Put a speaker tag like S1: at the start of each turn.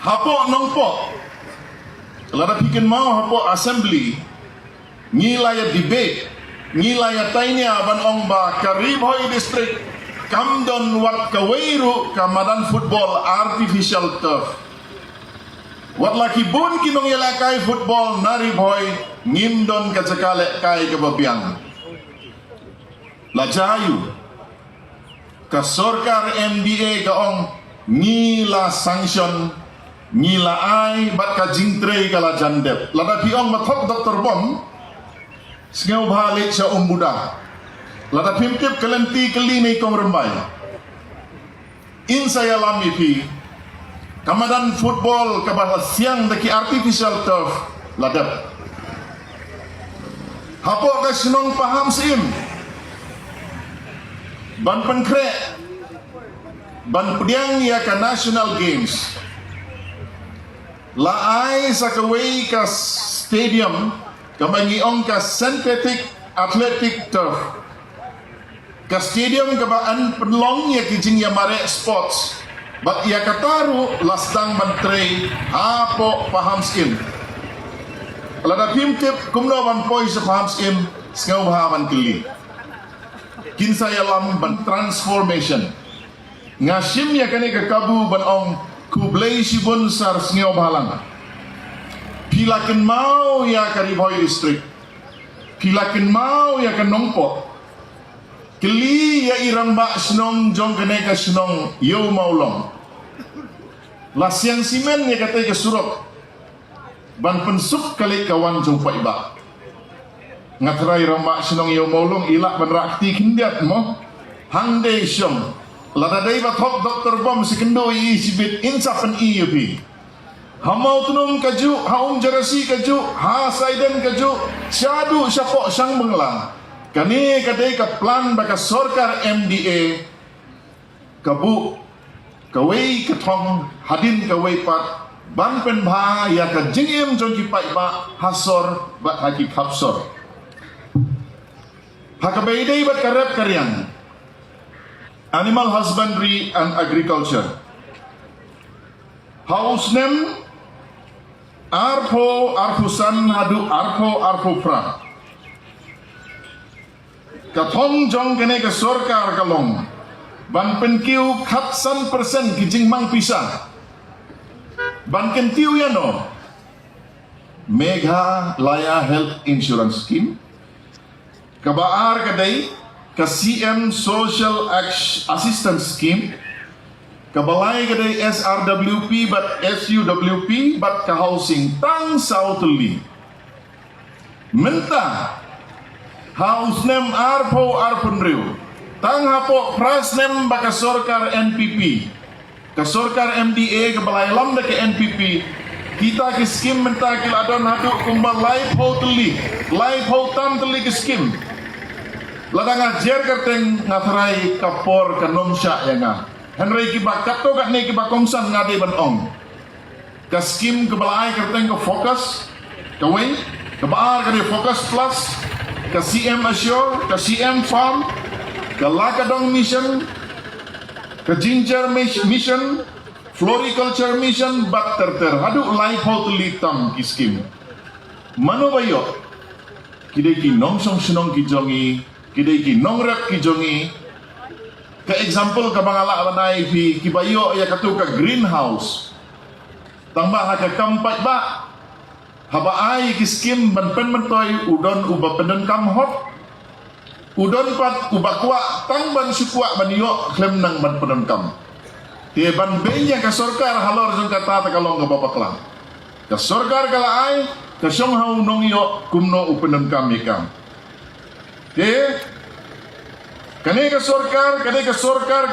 S1: hapo nongpo lada pikin mau hapo assembly ngilaya debate ngilaya tainya ban ong ba Karibhoy district kamdon wat kawairu kamadan football artificial turf wat laki bun kinong yalakai football Naribhoy ngimdon kacakale kai kebabiang lajayu ka sorkar MDA kaong ngila sanction ngila ai bat ka jingtre kala jandep lada piong mathok Dr. Bom sngau balik sa umbuda lada pimtip kelenti kelini kong rembay in saya lami pi kamadan football kabah siang daki artificial turf ladap hapo ka sinong paham sim ban penkre ban pediang ya ka national games laai sa kawai ka stadium kabangiong ka synthetic athletic turf ka stadium kabaan penlong ya kijing ya mare sports bat ya kataru lasdang bantrei hapo paham skim lada pimtip kumno ban poi sa paham skim ngau haban kili kinsa ya lam ban transformation ngasim ya kane ka kabu ban ong kublai sibun sar ngau balang pilakin mau ya Karibhoy district pilakin mau ya kanongpo keli ya irang ba snong jong kane ka snong yo maulong lasyang simen ya kate ka surok ban pensuk kali kawan jong pa iba ngatrai ramba sinong yo maulong ilak ban rakti kindiat mo hangde syong lada dai ba thok Dr. Bom sikendo i sibit insapan iupi hamau tunung kaju haum jarasi kaju ha saiden kaju syadu syapok sang benglang kani kadai ka plan baka sorkar MDA kabu kawai katong hadin kawai pat ban pen bha ya ka jingim jong ki pai ba hasor ba haki kapsor hakabaidai bat karep karyang animal husbandry and agriculture house name arpo arpusan hadu arpo pra katong jong kene ke sorkar kalong ban penkiu khatsan persen kijing mang pisang ban kentiu ya no Megha Laya Health Insurance Scheme kabaar kadai ka CM Social Assistance Scheme kabalay kadai SRWP but SUWP but ka housing tang sautuli menta house name arpon riu tang hapo pras name baka sorkar NPP ka sorkar MDA kabalay lam da ka NPP kita ke skim menta kiladon hadu kumbal life ho tuli life ho tam tuli ke skim ladang ajer kerteng ngathrai kapor kanom sya ya nga henry kiba kato kat ne kiba komsan ngade ban ong ka skim kebalai kerteng ke fokus kawai kebaar ka fokus plus ka CM Assure ka CM Farm ka Lakadong Mission ka Ginger Mission Floriculture Mission bat terter hadu life ho tulitam ki skim mano bayo kidai ki nongsong sunong ki jongi kidai ki nongrap ki jongi ka example ka bangala banai fi kibayo ya katu ka greenhouse tamba ha ka kampat ba haba ai ki skim ban pen mentoy udon uba penden kam hot udon pat uba kwa tang ban sukwa ban yo klem nang ban penden kam tie ban benya ka sorkar halor jong kata ta kalong ka babaklang ka sorkar kala ai ka syong hau nong yo kumno upenen kam ikam kane ka sorkar